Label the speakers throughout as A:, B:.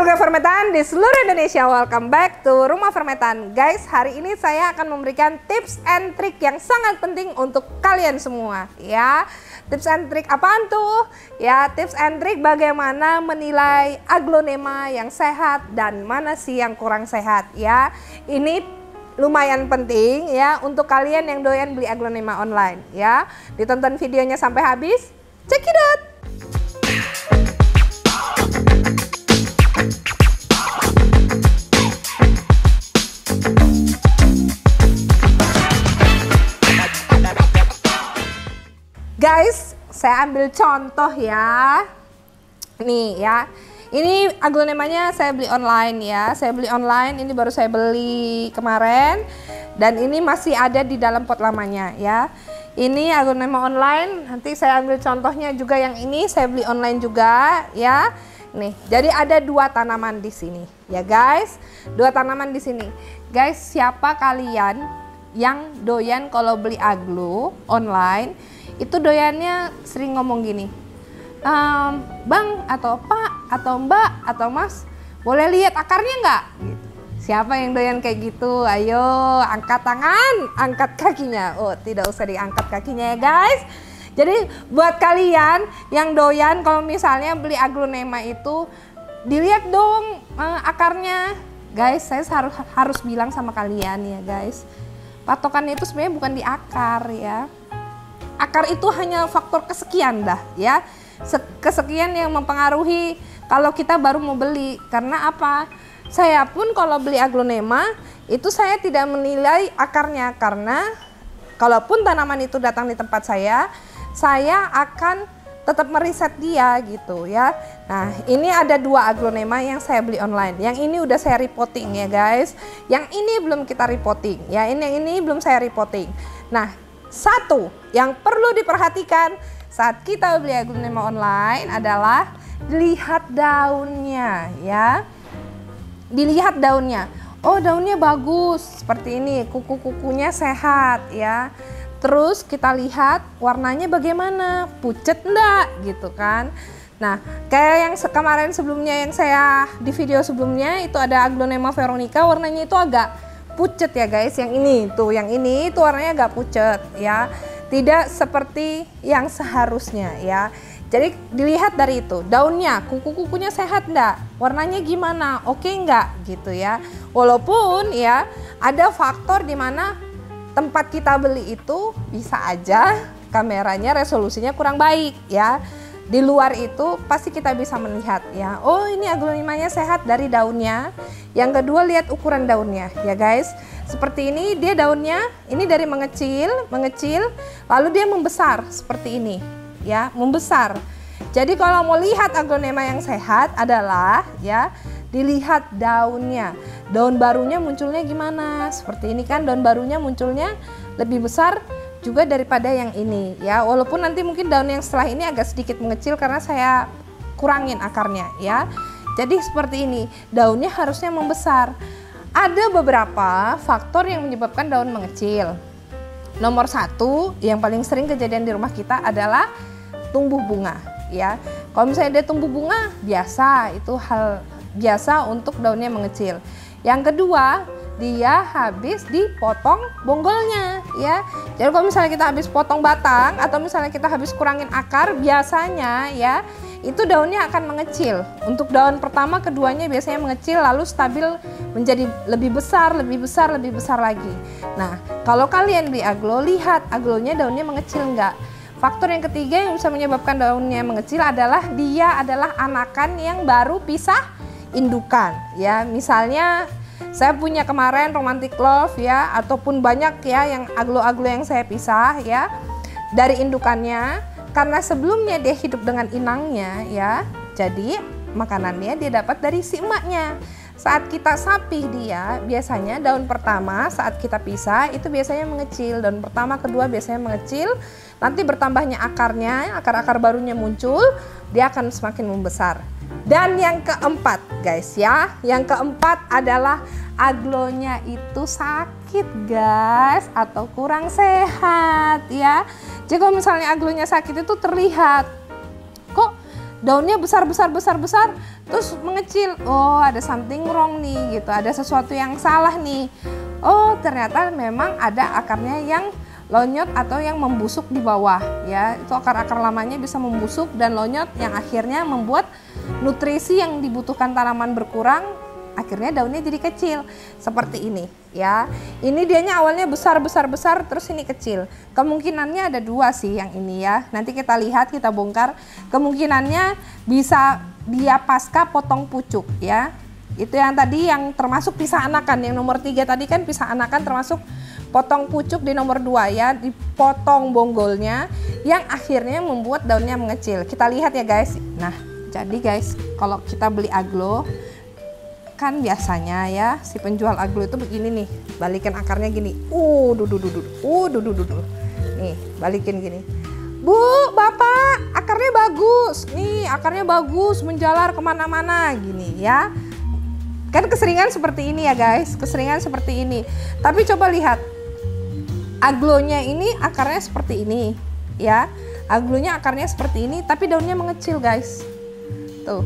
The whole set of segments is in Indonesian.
A: keluarga fermentan di seluruh Indonesia, welcome back to Rumah Fermentan. Guys, hari ini saya akan memberikan tips and trik yang sangat penting untuk kalian semua ya. Tips and trik apaan tuh? Ya, tips and trik bagaimana menilai aglonema yang sehat dan mana sih yang kurang sehat ya. Ini lumayan penting ya untuk kalian yang doyan beli aglonema online ya. Ditonton videonya sampai habis. Check it out. Guys, saya ambil contoh ya. Nih ya. Ini aglonemanya saya beli online ya. Saya beli online, ini baru saya beli kemarin. Dan ini masih ada di dalam pot lamanya ya. Ini aglonema online, nanti saya ambil contohnya juga yang ini saya beli online juga ya. Nih, jadi ada dua tanaman di sini ya guys. Dua tanaman di sini. Guys, siapa kalian yang doyan kalau beli aglo online itu doyannya sering ngomong gini, Bang atau Pak atau Mbak atau Mas, boleh lihat akarnya nggak? Gitu. Siapa yang doyan kayak gitu? Ayo angkat tangan, angkat kakinya. Oh, tidak usah diangkat kakinya ya guys. Jadi buat kalian yang doyan kalau misalnya beli aglonema itu dilihat dong akarnya. Guys, saya harus bilang sama kalian ya guys. Patokannya itu sebenarnya bukan di akar ya. Akar itu hanya faktor kesekian dah ya. Kesekian yang mempengaruhi kalau kita baru mau beli. Karena apa? Saya pun kalau beli aglonema itu saya tidak menilai akarnya. Karena kalaupun tanaman itu datang di tempat saya akan tetap meriset dia gitu ya. Nah, ini ada dua aglonema yang saya beli online. Yang ini udah saya reporting ya guys. Yang ini belum kita reporting ya. Yang ini belum saya reporting. Nah, satu yang perlu diperhatikan saat kita beli aglonema online adalah dilihat daunnya ya. Dilihat daunnya. Oh, daunnya bagus seperti ini, kuku-kukunya sehat ya. Terus kita lihat warnanya bagaimana, pucet enggak gitu kan. Nah, kayak yang kemarin sebelumnya yang saya di video sebelumnya itu ada aglonema veronica, warnanya itu agak pucet ya guys. Yang ini tuh warnanya agak pucet ya, tidak seperti yang seharusnya ya. Jadi dilihat dari itu, daunnya, kuku-kukunya sehat enggak, warnanya gimana, oke enggak gitu ya. Walaupun ya ada faktor di mana tempat kita beli itu bisa aja kameranya resolusinya kurang baik ya. Di luar itu pasti kita bisa melihat ya, oh ini aglonemanya sehat dari daunnya. Yang kedua lihat ukuran daunnya ya guys. Seperti ini dia daunnya, ini dari mengecil, lalu dia membesar seperti ini ya, membesar. Jadi kalau mau lihat aglonema yang sehat adalah ya dilihat daunnya. Daun barunya munculnya gimana? Seperti ini kan daun barunya munculnya lebih besar juga daripada yang ini ya. Walaupun nanti mungkin daun yang setelah ini agak sedikit mengecil karena saya kurangin akarnya ya. Jadi seperti ini, daunnya harusnya membesar. Ada beberapa faktor yang menyebabkan daun mengecil. Nomor satu yang paling sering kejadian di rumah kita adalah tumbuh bunga ya. Kalau misalnya dia tumbuh bunga biasa, itu hal biasa untuk daunnya mengecil. Yang kedua, dia habis dipotong bonggolnya ya. Jadi kalau misalnya kita habis potong batang atau misalnya kita habis kurangin akar, biasanya ya itu daunnya akan mengecil. Untuk daun pertama, keduanya biasanya mengecil lalu stabil menjadi lebih besar lagi. Nah, kalau kalian beli aglo, lihat aglonya daunnya mengecil enggak. Faktor yang ketiga yang bisa menyebabkan daunnya mengecil adalah dia adalah anakan yang baru pisah indukan ya. Misalnya saya punya kemarin romantic love ya, ataupun banyak ya yang aglo-aglo yang saya pisah ya dari indukannya. Karena sebelumnya dia hidup dengan inangnya ya, jadi makanannya dia dapat dari si emaknya. Saat kita sapih dia, biasanya daun pertama saat kita pisah itu biasanya mengecil. Daun pertama, kedua biasanya mengecil. Nanti bertambahnya akarnya, akar-akar barunya muncul, dia akan semakin membesar. Dan yang keempat guys ya, yang keempat adalah aglonya itu sakit guys atau kurang sehat ya. Jadi kalau misalnya aglonya sakit itu terlihat, kok daunnya besar, terus mengecil. Oh, ada something wrong nih gitu, ada sesuatu yang salah nih. Oh, ternyata memang ada akarnya yang lonyot atau yang membusuk di bawah ya. Itu akar-akar lamanya bisa membusuk dan lonyot yang akhirnya membuat nutrisi yang dibutuhkan tanaman berkurang, akhirnya daunnya jadi kecil seperti ini ya. Ini dianya awalnya besar terus ini kecil. Kemungkinannya ada dua sih yang ini ya. Nanti kita lihat, kita bongkar. Kemungkinannya bisa dia pasca potong pucuk ya. Itu yang tadi yang termasuk pisah anakan. Yang nomor 3 tadi kan pisah anakan termasuk potong pucuk di nomor 2 ya. Dipotong bonggolnya yang akhirnya membuat daunnya mengecil. Kita lihat ya guys. Nah, jadi guys, kalau kita beli aglo kan biasanya ya si penjual aglo itu begini nih, balikin akarnya gini, nih balikin gini, Bu, Bapak, akarnya bagus, nih akarnya bagus, menjalar kemana-mana gini ya, kan keseringan seperti ini ya guys, keseringan seperti ini. Tapi coba lihat, aglonya ini akarnya seperti ini ya, aglonya akarnya seperti ini, tapi daunnya mengecil guys, tuh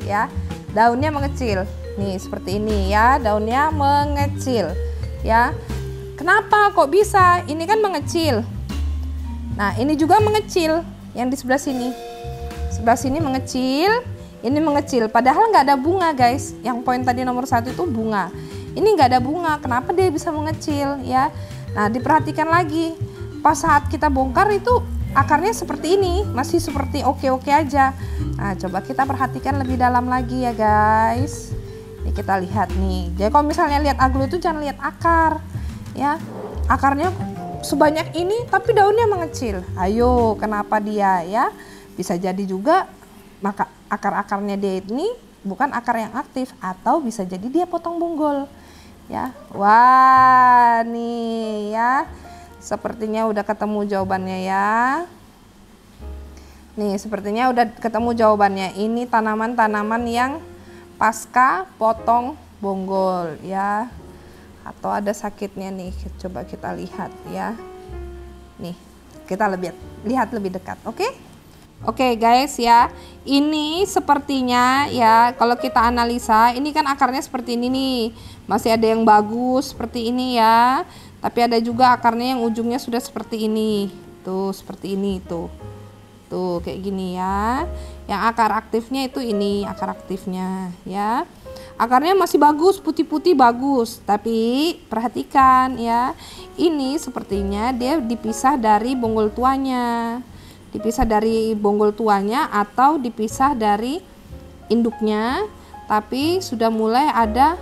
A: ya, daunnya mengecil. Nih seperti ini ya, daunnya mengecil ya. Kenapa kok bisa? Ini kan mengecil. Nah ini juga mengecil, yang di sebelah sini. Sebelah sini mengecil, ini mengecil. Padahal nggak ada bunga guys. Yang poin tadi nomor 1 itu bunga. Ini nggak ada bunga, kenapa dia bisa mengecil ya? Nah diperhatikan lagi. Pas saat kita bongkar itu akarnya seperti ini, masih seperti oke-oke aja. Nah coba kita perhatikan lebih dalam lagi ya guys. Ini kita lihat nih. Jadi kalau misalnya lihat aglo itu jangan lihat akar ya. Akarnya sebanyak ini tapi daunnya mengecil. Ayo, kenapa dia ya? Bisa jadi juga maka akar-akarnya dia ini bukan akar yang aktif, atau bisa jadi dia potong bonggol ya. Wah, nih ya. Sepertinya udah ketemu jawabannya ya. Nih, sepertinya udah ketemu jawabannya. Ini tanaman-tanaman yang pasca potong bonggol ya, atau ada sakitnya nih. Coba kita lihat ya, nih kita lihat lebih dekat. Oke guys ya, ini sepertinya ya kalau kita analisa, ini kan akarnya seperti ini nih, masih ada yang bagus seperti ini ya, tapi ada juga akarnya yang ujungnya sudah seperti ini tuh, seperti ini tuh kayak gini ya. Yang akar aktifnya itu ini akar aktifnya ya, akarnya masih bagus, putih-putih bagus, tapi perhatikan ya, ini sepertinya dia dipisah dari bonggol tuanya, atau dipisah dari induknya, tapi sudah mulai ada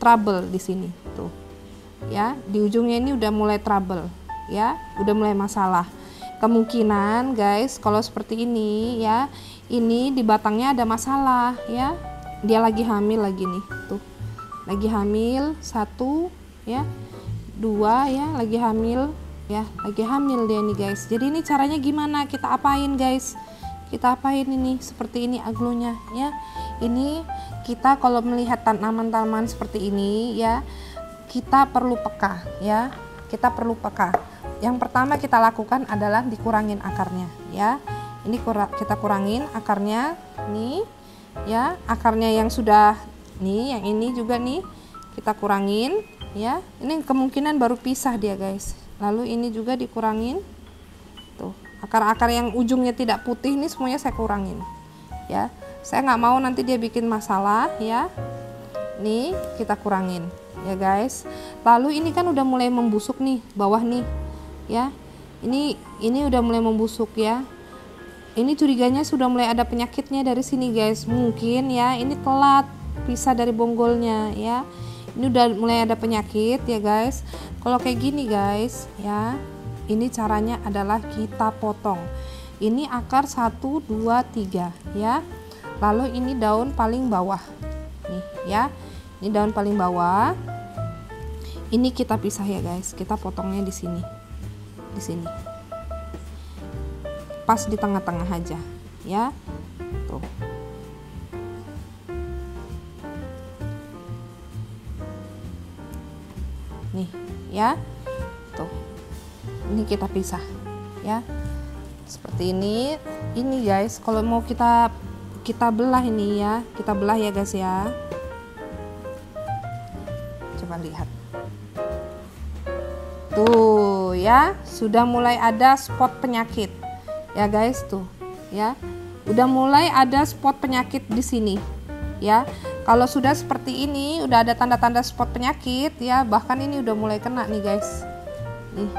A: trouble di sini tuh ya, di ujungnya ini udah mulai trouble ya, udah mulai masalah. Kemungkinan guys kalau seperti ini ya, ini di batangnya ada masalah ya, dia lagi hamil lagi nih tuh, lagi hamil 1 ya, 2 ya, lagi hamil ya, lagi hamil dia nih guys. Jadi ini caranya gimana, kita apain guys, kita apain ini seperti ini aglonya ya. Ini kita kalau melihat tanaman-tanaman seperti ini ya, kita perlu peka ya, kita perlu peka. Yang pertama kita lakukan adalah dikurangin akarnya ya. Ini kita kurangin akarnya nih ya, akarnya yang sudah nih, yang ini juga nih kita kurangin ya. Ini kemungkinan baru pisah dia guys. Lalu ini juga dikurangin tuh, akar-akar yang ujungnya tidak putih ini semuanya saya kurangin ya. Saya nggak mau nanti dia bikin masalah ya. Nih kita kurangin ya guys. Lalu ini kan udah mulai membusuk nih bawah nih ya, ini udah mulai membusuk ya. Ini curiganya sudah mulai ada penyakitnya dari sini guys, mungkin ya ini telat pisah dari bonggolnya ya. Ini udah mulai ada penyakit ya guys. Kalau kayak gini guys ya, ini caranya adalah kita potong. Ini akar 1, 2, 3 ya. Lalu ini daun paling bawah nih ya, ini daun paling bawah. Ini kita pisah ya guys, kita potongnya di sini. Di sini pas di tengah-tengah aja ya tuh. Nih ya tuh, ini kita pisah ya seperti ini guys. Kalau mau kita kita belah ini ya, kita belah ya guys ya. Coba lihat. Tuh ya, sudah mulai ada spot penyakit. Ya guys, tuh ya. Udah mulai ada spot penyakit di sini. Ya. Kalau sudah seperti ini, udah ada tanda-tanda spot penyakit ya, bahkan ini udah mulai kena nih guys. Nih.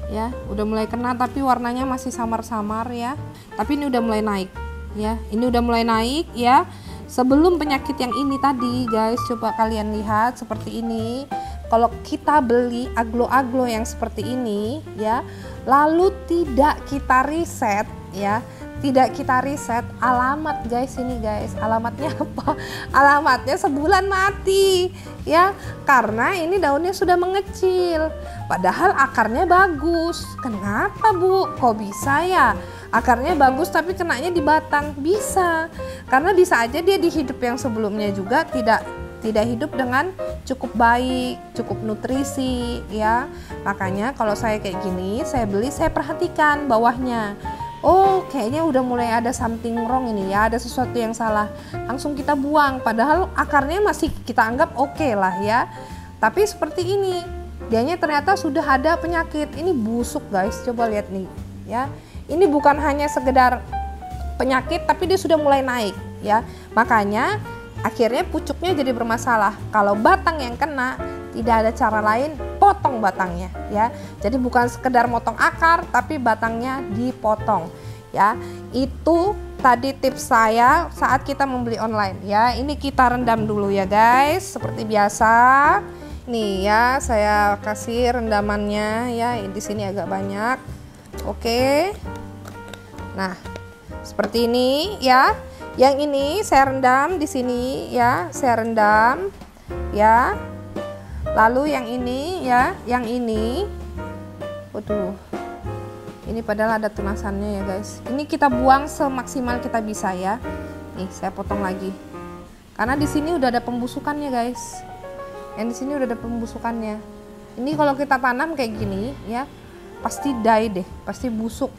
A: Ya, udah mulai kena tapi warnanya masih samar-samar ya. Tapi ini udah mulai naik ya. Ini udah mulai naik ya. Sebelum penyakit yang ini tadi guys, coba kalian lihat seperti ini. Kalau kita beli aglo-aglo yang seperti ini ya, lalu tidak kita riset ya, tidak kita riset alamat guys, ini guys, alamatnya apa? Alamatnya sebulan mati ya, karena ini daunnya sudah mengecil padahal akarnya bagus. Kenapa Bu, kok bisa ya akarnya bagus tapi kenanya di batang? Bisa, karena bisa aja dia di hidup yang sebelumnya juga tidak hidup dengan cukup baik, cukup nutrisi ya. Makanya kalau saya kayak gini, saya beli, saya perhatikan bawahnya. Oh, kayaknya udah mulai ada something wrong ini ya, ada sesuatu yang salah. Langsung kita buang, padahal akarnya masih kita anggap oke lah ya. Tapi seperti ini, dianya ternyata sudah ada penyakit. Ini busuk guys, coba lihat nih ya. Ini bukan hanya sekedar penyakit, tapi dia sudah mulai naik ya. Makanya akhirnya pucuknya jadi bermasalah. Kalau batang yang kena, tidak ada cara lain, potong batangnya ya. Jadi bukan sekedar motong akar, tapi batangnya dipotong ya. Itu tadi tips saya saat kita membeli online ya. Ini kita rendam dulu ya guys, seperti biasa. Nih ya, saya kasih rendamannya ya. Di sini agak banyak. Oke. Nah, seperti ini ya. Yang ini saya rendam di sini ya, saya rendam ya. Lalu yang ini ya, yang ini, waduh, ini padahal ada tunasannya ya guys. Ini kita buang semaksimal kita bisa ya. Nih saya potong lagi, karena di sini udah ada pembusukannya guys. Yang di sini udah ada pembusukannya. Ini kalau kita tanam kayak gini ya, pasti die deh, pasti busuk,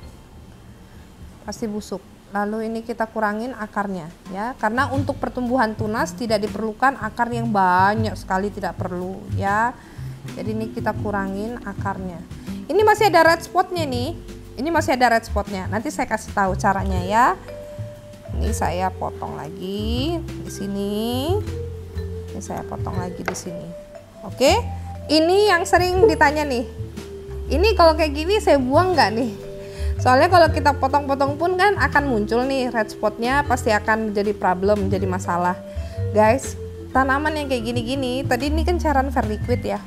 A: pasti busuk. Lalu ini kita kurangin akarnya ya, karena untuk pertumbuhan tunas tidak diperlukan akar yang banyak sekali, tidak perlu ya. Jadi ini kita kurangin akarnya. Ini masih ada red spotnya nih, ini masih ada red spotnya. Nanti saya kasih tahu caranya ya. Ini saya potong lagi di sini. Ini saya potong lagi di sini. Oke, ini yang sering ditanya nih. Ini kalau kayak gini saya buang nggak nih? Soalnya kalau kita potong-potong pun kan akan muncul nih red spotnya, pasti akan jadi problem, jadi masalah. Guys, tanaman yang kayak gini-gini, tadi ini kan cairan verliquid ya.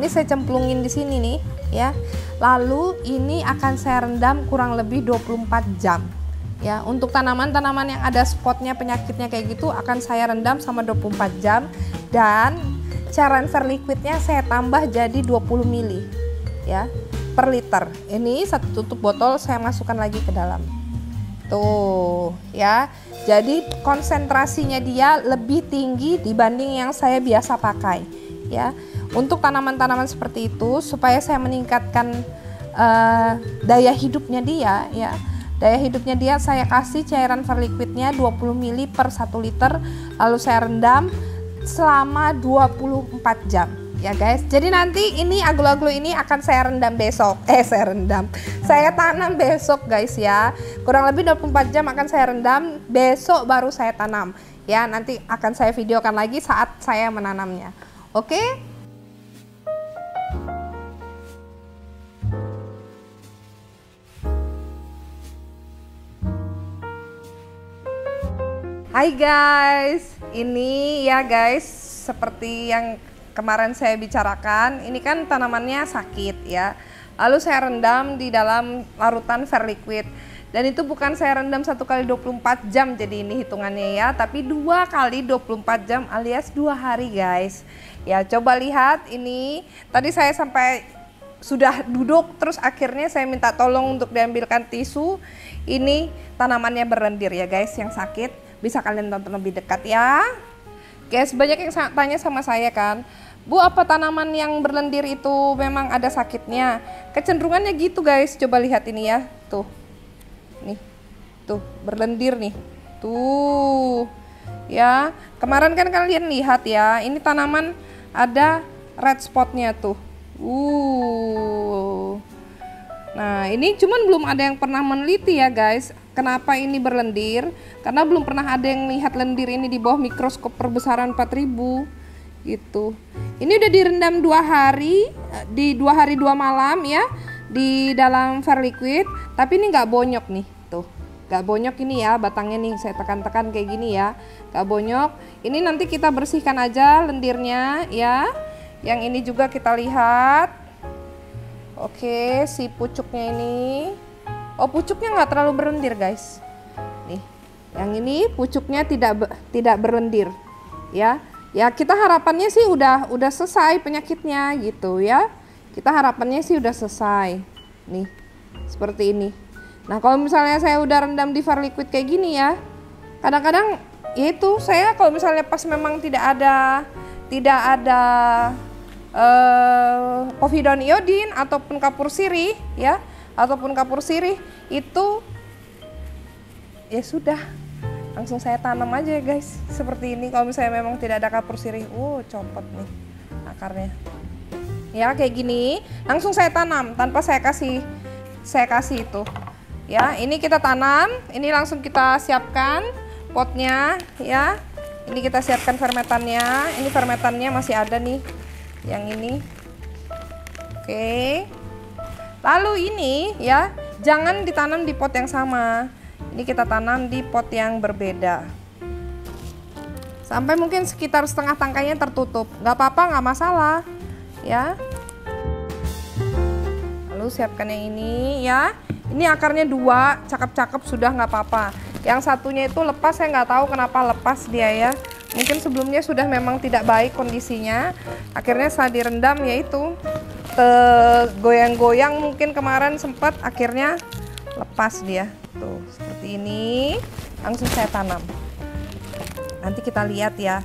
A: Ini saya cemplungin di sini nih ya. Lalu ini akan saya rendam kurang lebih 24 jam. Ya, untuk tanaman-tanaman yang ada spotnya, penyakitnya kayak gitu akan saya rendam sama 24 jam, dan cairan verliquidnya saya tambah jadi 20 ml ya per liter. Ini satu tutup botol saya masukkan lagi ke dalam. Tuh ya. Jadi konsentrasinya dia lebih tinggi dibanding yang saya biasa pakai ya. Untuk tanaman-tanaman seperti itu supaya saya meningkatkan daya hidupnya dia ya. Daya hidupnya dia saya kasih cairan verliquidnya 20 ml per 1 liter, lalu saya rendam selama 24 jam. Ya guys, jadi nanti ini aglo-aglo ini akan saya rendam besok. Saya tanam besok guys ya. Kurang lebih 24 jam akan saya rendam, besok baru saya tanam. Ya, nanti akan saya videokan lagi saat saya menanamnya. Oke? Hai guys, ini ya guys, seperti yang kemarin saya bicarakan, ini kan tanamannya sakit ya. Lalu saya rendam di dalam larutan verliquid. Dan itu bukan saya rendam 1 kali 24 jam jadi ini hitungannya ya, tapi 2 kali 24 jam alias 2 hari guys. Ya, coba lihat ini. Tadi saya sampai sudah duduk, terus akhirnya saya minta tolong untuk diambilkan tisu. Ini tanamannya berlendir ya guys, yang sakit. Bisa kalian tonton lebih dekat ya. Guys, banyak yang tanya sama saya kan, Bu, apa tanaman yang berlendir itu memang ada sakitnya? Kecenderungannya gitu guys, coba lihat ini ya, tuh, nih, tuh berlendir nih, Tuh. Ya, kemarin kan kalian lihat ya, ini tanaman ada red spotnya tuh. Nah, ini cuman belum ada yang pernah meneliti ya guys. Kenapa ini berlendir? Karena belum pernah ada yang melihat lendir ini di bawah mikroskop perbesaran 4000 gitu. Ini udah direndam 2 hari, di 2 hari 2 malam ya, di dalam Verliquid. Tapi ini nggak bonyok nih, tuh. Nggak bonyok ini ya batangnya nih, saya tekan-tekan kayak gini ya, nggak bonyok. Ini nanti kita bersihkan aja lendirnya ya. Yang ini juga kita lihat. Oke, si pucuknya ini, oh pucuknya nggak terlalu berlendir guys. Nih, yang ini pucuknya tidak berlendir, ya. Ya kita harapannya sih udah selesai penyakitnya gitu ya. Kita harapannya sih udah selesai. Nih, seperti ini. Nah kalau misalnya saya udah rendam di Verliquid kayak gini ya, kadang-kadang ya itu saya kalau misalnya pas memang tidak ada povidon iodin ataupun kapur sirih ya, ataupun kapur sirih itu ya sudah langsung saya tanam aja ya guys, seperti ini. Kalau misalnya memang tidak ada kapur sirih, copot nih akarnya ya, kayak gini langsung saya tanam tanpa saya kasih itu ya. Ini kita tanam, ini langsung kita siapkan potnya ya. Ini kita siapkan fermentannya. Ini fermentannya masih ada nih, yang ini. Oke. Lalu ini ya, jangan ditanam di pot yang sama. Ini kita tanam di pot yang berbeda. Sampai mungkin sekitar setengah tangkainya tertutup. Nggak apa-apa, nggak masalah ya. Lalu siapkan yang ini ya. Ini akarnya 2, cakep-cakep sudah, nggak apa-apa. Yang satunya itu lepas, saya nggak tahu kenapa lepas dia ya. Mungkin sebelumnya sudah memang tidak baik kondisinya. Akhirnya saat direndam yaitu goyang-goyang mungkin kemarin sempat, akhirnya lepas dia. Tuh, seperti ini. Langsung saya tanam. Nanti kita lihat ya.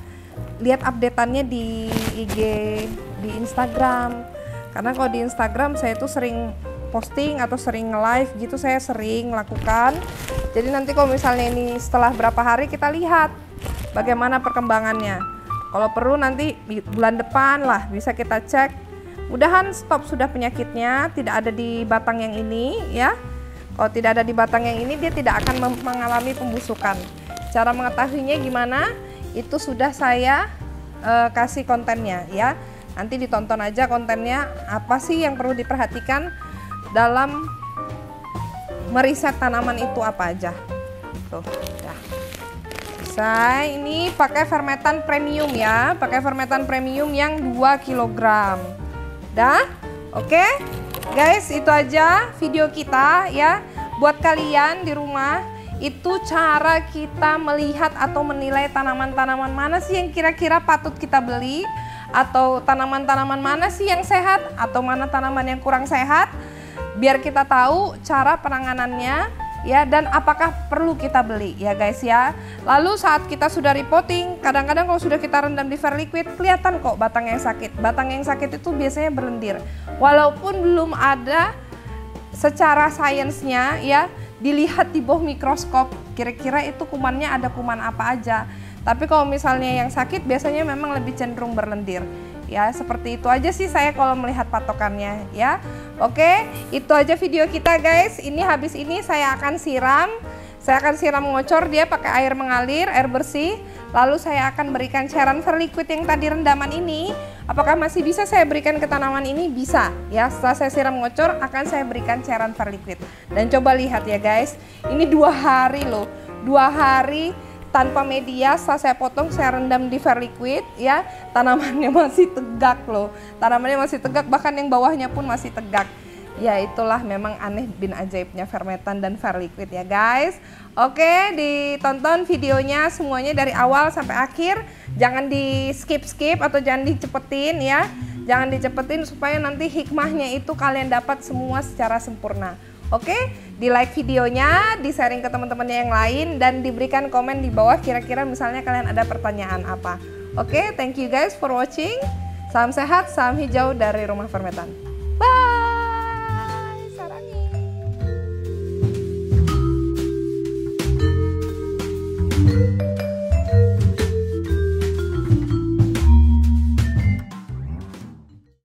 A: Lihat updateannya di IG, di Instagram. Karena kalau di Instagram saya tuh sering posting atau sering live gitu, saya sering lakukan. Jadi nanti kalau misalnya ini setelah berapa hari kita lihat bagaimana perkembangannya. Kalau perlu nanti bulan depan lah bisa kita cek. Mudahan stop sudah penyakitnya, tidak ada di batang yang ini ya. Kalau tidak ada di batang yang ini dia tidak akan mengalami pembusukan. Cara mengetahuinya gimana? Itu sudah saya kasih kontennya ya. Nanti ditonton aja kontennya, apa sih yang perlu diperhatikan dalam meriset tanaman itu apa aja. Tuh, ya. Selesai. Ini pakai fermentan premium ya, pakai fermentan premium yang 2 kg. Dah? Oke? Guys, itu aja video kita ya. Buat kalian di rumah, itu cara kita melihat atau menilai tanaman-tanaman mana sih yang kira-kira patut kita beli, atau tanaman-tanaman mana sih yang sehat, atau mana tanaman yang kurang sehat. Biar kita tahu cara penanganannya ya, dan apakah perlu kita beli ya guys ya. Lalu saat kita sudah repotting, kadang-kadang kalau sudah kita rendam di Verliquid kelihatan kok batang yang sakit. Batang yang sakit itu biasanya berlendir. Walaupun belum ada secara sainsnya ya, dilihat di bawah mikroskop kira-kira itu kumannya ada kuman apa aja. Tapi kalau misalnya yang sakit biasanya memang lebih cenderung berlendir. Ya, seperti itu aja sih saya kalau melihat patokannya ya. Oke, itu aja video kita guys. Ini habis ini saya akan siram. Saya akan siram ngocor dia pakai air mengalir, air bersih. Lalu saya akan berikan cairan Verliquid yang tadi rendaman ini. Apakah masih bisa saya berikan ke tanaman ini? Bisa ya. Setelah saya siram ngocor akan saya berikan cairan Verliquid. Dan coba lihat ya guys. Ini 2 hari loh. 2 hari tanpa media. Setelah saya potong, saya rendam di Verliquid ya, tanamannya masih tegak loh, tanamannya masih tegak, bahkan yang bawahnya pun masih tegak. Ya itulah memang aneh bin ajaibnya fermentan dan Verliquid ya guys. Oke, ditonton videonya semuanya dari awal sampai akhir, jangan di skip atau jangan dicepetin ya, jangan dicepetin supaya nanti hikmahnya itu kalian dapat semua secara sempurna. Oke, di like videonya, di sharing ke teman-temannya yang lain, dan diberikan komen di bawah kira-kira misalnya kalian ada pertanyaan apa. Oke, thank you guys for watching. Salam sehat, salam hijau dari Rumah Fermentan. Bye!